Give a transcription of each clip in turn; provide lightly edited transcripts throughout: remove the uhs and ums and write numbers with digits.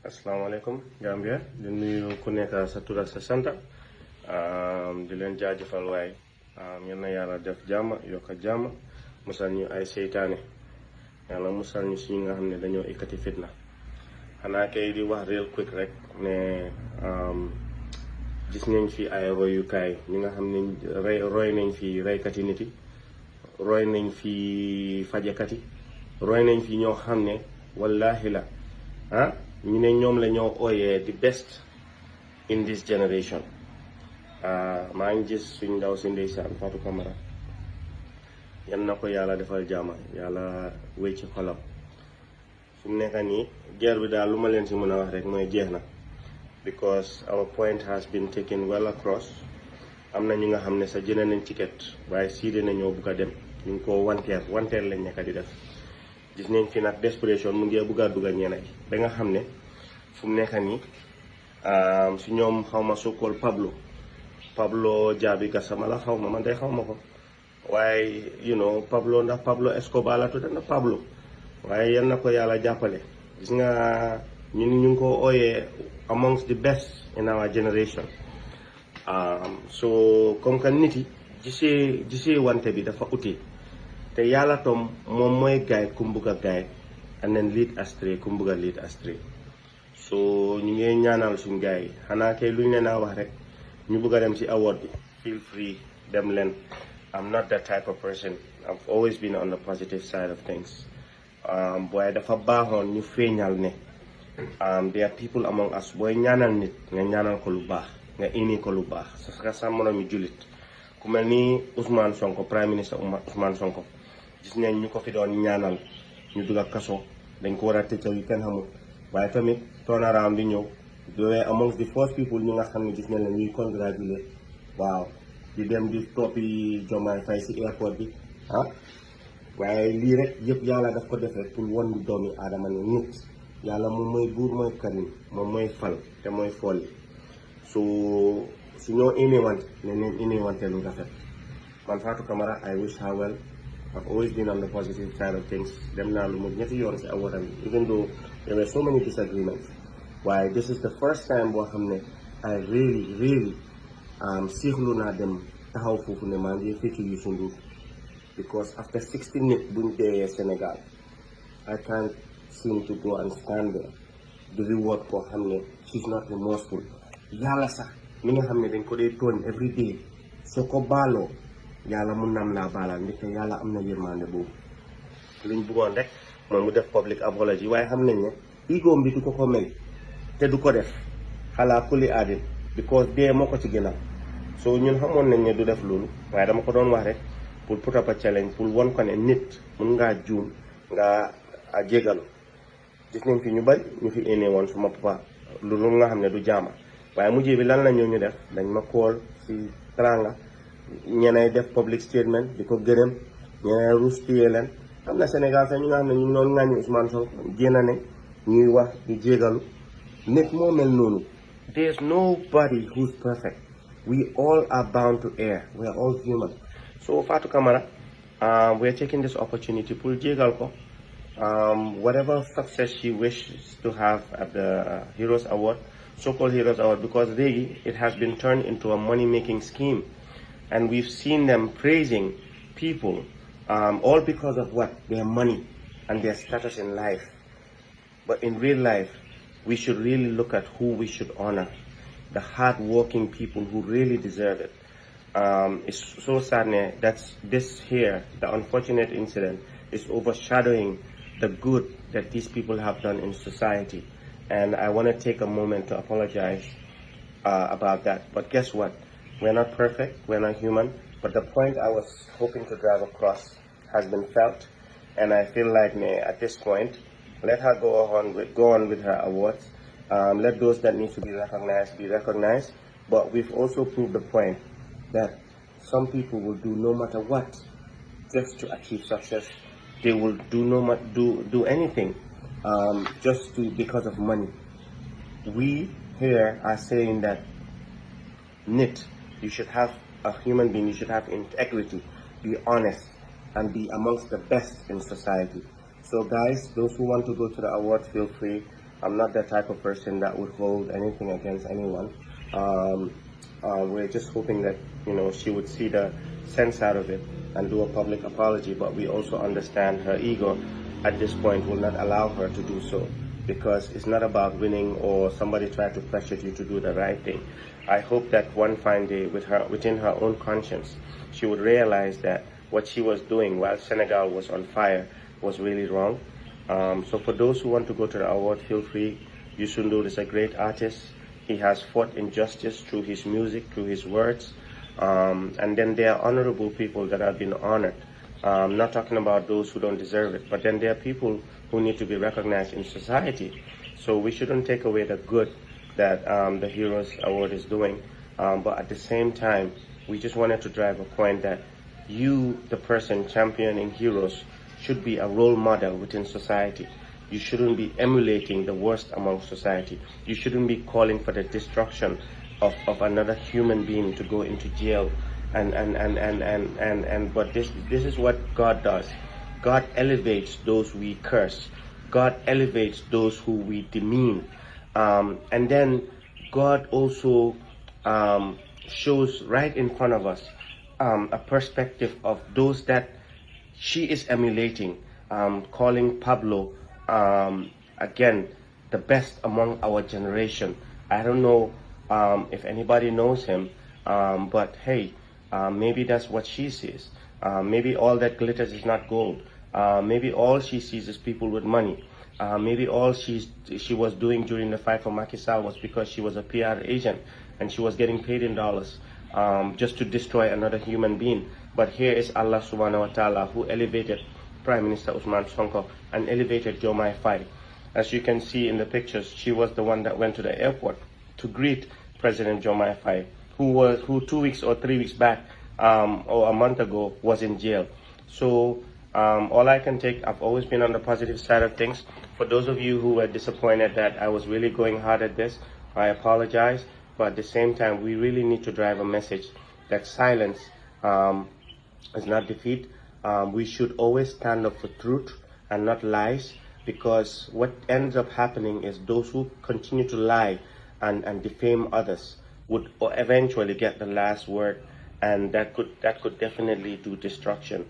Assalamualaikum Gambia di nuyu ku nekk sa tur ak sa santa di leen jaajëfal waay yal na yàlla def jàmm yokk jàmm musal ñu ay seytaane yàlla musal ñu si nga xam ne dañoo ikkati fitna xanaa kay di wax real quick rek ne gis nañ fi ay royukaay ñi nga xam ne roy nañ fi reykati nit yi roy nañ fi fajakati roy nañ fi ñoo xam ne wallahi la ñu ne ñoom la ñoo ooyee the best in this generation maa ngi gis suñ ndaw si ndeysaan Fatou Camara yan na ko yàlla defal jaama yàlla wéy ci xolam fu mu nekk nii guerre bi daal lu ma leen si mën a wax rek mooy jeex na because our point has been taken well across am na ñu nga xam ne sa jënd nañ ticket waaye siide nañoo bugg a dem ñu ngi ko wanteer lañ nekk di def gis nañ fi nag desperation mu ngi bugg a dugg ñeena yi ba nga xam ne fu mu nekk nii si ñoom xaw ma sokkool Pablo Jaabi Gassama la xaw ma man day xaw ma ko waaye Pablo ndax Pablo Escobar la tudda na Pablo waaye yan na ko yàlla jàppale gis nga ñu ngi ko ooyee amongst the best in our generation so comme que nit yi gisee wante bi dafa uti te yàlla tom moom mooy guide ku mbugg a guide and then lead astray ku mbugg a lead astray so ñu ngi ñaanal suñ gars yi xanaa kay luñ leen a wax rek ñu bugg a dem ci award bi feel free dem leen I'm not that type of person I've always been on the positive side of things waaye dafa baaxoon ñu feeñal ne there are people among us booy ñaanal nit nga ñaanal ko lu baax nga ini ko lu baax sa moromi jullit ku mel ni Ousmane Sonko prime minister Ousmane Sonko gis nañ ñu ko fi doon ñaanal ñu dugg kaso dañ ko war a tëccaw yi kenn xamul waaye tamit turnaround bi ñëw doowee amongst the first people ñu nga xam ne gis nañ leen ñuy congratulate waaw di dem di toppi Jomaay Fay si airport bi waaye lii rek yëpp yàlla daf ko def rek pour won doomi aadama ne nit yàlla moom mooy buur mooy karim moom mooy fal te mooy folli su ñoo inewante ne neen inewante lu rafet man Fatou Camara I wish her well I've always been on the positive side of things dem naa lu mu ñetti yoon si awaram bi even though there were so many disagreements waaye this is the first time boo xam ne I really siixlu naa dem taxaw foofu ne maa ngi fekki Youssou Ndour because after 60 nit buñ deeyee Sénégal I can't seem to go and stand there the reward koo xam ne she's not remorseful yàlla sax mi nga xam ne dañ ko dee tooñ every day soo ko baaloo yàlla mun nam laa baalal ndeke yàlla am na yërmande boobu luñ bëggoon rek mooy mu def public apology waaye xam nañ ne igoom bi du ko may te du ko def xalaa kuli aadin because dee moo ko ci ginnaaw so ñun xamoon nañ ne du def loolu waaye dama ko doon wax rek pour put up a challenge pour won ko ne nit mun ngaa juum nga jégalu gis nañ fi ñu bari ñu fi énee woon suma papa loolu nga xam ne du jaama waaye mujjee bi lan la ñu def dañ ma kool si tranga ñeneen def public statement di ko gërëm ñeneen rustiyee leen am na Sénégal sax ñu nga xam ne ñu ngi doon ŋàññi Ousmane Sonko génn ne ñuy wax di jégalu nit moo mel noonu there's nobody who's perfect we all are bound to err we are all human so Fatou Camara we are taking this opportunity pour jégal ko whatever success she wishes to have at the Heroes Award so-called Heroes Award because really it has been turned into a money-making scheme and we've seen them praising people all because of what? Their money and their status in life. But in real life, we should really look at who we should honor. The hard-working people who really deserve it. It's so sad that this here, the unfortunate incident, is overshadowing the good that these people have done in society. And I want to take a moment to apologize about that. But guess what? We're not perfect, we're not human, but the point I was hoping to drive across has been felt, and I feel like at this point, let her go on with her awards. Let those that need to be recognized, but we've also proved the point that some people will do no matter what just to achieve success. They will do anything because of money. We here are saying that you should have a human being, you should have integrity, be honest, and be amongst the best in society. So guys, those who want to go to the award, feel free. I'm not that type of person that would hold anything against anyone. We're just hoping that, you know, she would see the sense out of it and do a public apology, but we also understand her ego at this point will not allow her to do so, because it's not about winning or somebody trying to pressure you to do the right thing. I hope that one fine day within her own conscience, she would realize that what she was doing while Senegal was on fire was really wrong. So for those who want to go to the award, feel free. Youssou N'Dour is a great artist. He has fought injustice through his music, through his words. And then there are honorable people that have been honored. Not talking about those who don't deserve it, but then there are people who need to be recognized in society. So we shouldn't take away the good that the Heroes Award is doing. But at the same time, we just wanted to drive a point that you, the person championing heroes, should be a role model within society. You shouldn't be emulating the worst among society. You shouldn't be calling for the destruction of another human being to go into jail. But this is what God does. God elevates those we curse. God elevates those who we demean. And then God also shows right in front of us a perspective of those that she is emulating, calling Pablo, again, the best among our generation. I don't know if anybody knows him, but hey, maybe that's what she sees. Maybe all that glitters is not gold. Maybe all she sees is people with money. Maybe all she was doing during the fight for Macky Sall was because she was a PR agent and she was getting paid in dollars just to destroy another human being. But here is Allah subhanahu wa ta'ala who elevated Prime Minister Ousmane Sonko and elevated Diomaye Faye. As you can see in the pictures, she was the one that went to the airport to greet President Diomaye Faye, who 2 weeks or 3 weeks back or a month ago was in jail. So all I can take, I've always been on the positive side of things. For those of you who were disappointed that I was really going hard at this, I apologize. But at the same time, we really need to drive a message that silence is not defeat. We should always stand up for truth and not lies, because what ends up happening is those who continue to lie and defame others would eventually get the last word, and that could definitely do destruction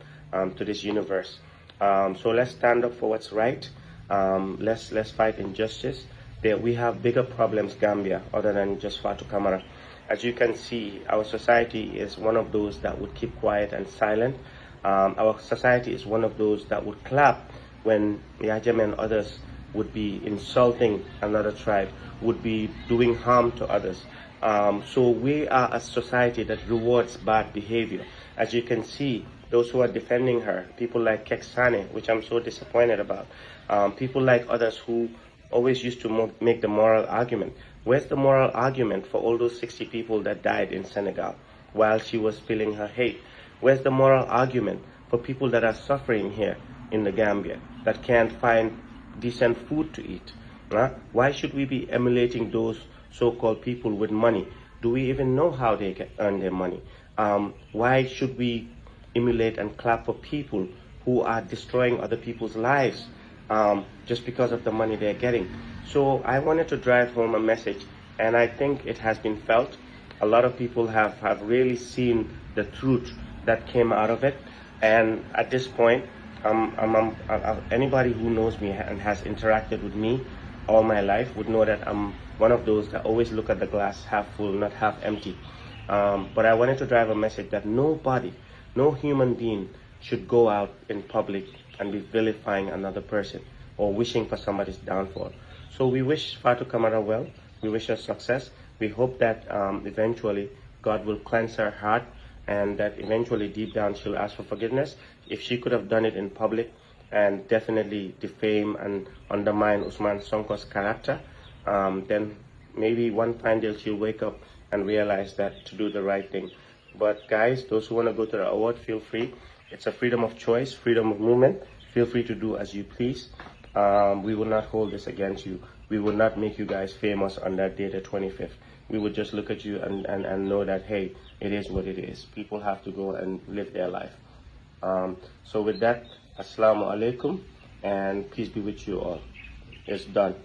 to this universe. So let's stand up for what's right. Let's fight injustice. We have bigger problems, Gambia, other than just Fatou Camara. As you can see, our society is one of those that would keep quiet and silent. Our society is one of those that would clap when Yajem and others would be insulting another tribe, would be doing harm to others. So we are a society that rewards bad behavior. As you can see, those who are defending her, people like Keksane, which I'm so disappointed about, people like others who always used to make the moral argument. Where's the moral argument for all those 60 people that died in Senegal while she was feeling her hate? Where's the moral argument for people that are suffering here in the Gambia that can't find decent food to eat? Why should we be emulating those so-called people with money? Do we even know how they earn their money? Why should we emulate and clap for people who are destroying other people's lives just because of the money they're getting? So I wanted to drive home a message, and I think it has been felt. A lot of people have really seen the truth that came out of it, and at this point, anybody who knows me and has interacted with me all my life would know that I'm one of those that always look at the glass half full, not half empty. But I wanted to drive a message that nobody, no human being should go out in public and be vilifying another person or wishing for somebody's downfall. So we wish Fatou Camara well. We wish her success. We hope that eventually God will cleanse her heart, and that eventually deep down she'll ask for forgiveness. If she could have done it in public and definitely defame and undermine Ousmane Sonko's character, then maybe one fine day she'll wake up and realize that to do the right thing. But guys, those who want to go to the award, feel free. It's a freedom of choice, freedom of movement. Feel free to do as you please. We will not hold this against you. We will not make you guys famous on that day, the 25th. We will just look at you and know that, hey, it is what it is. People have to go and live their life. So with that, Assalamu alaikum, and peace be with you all. It's done.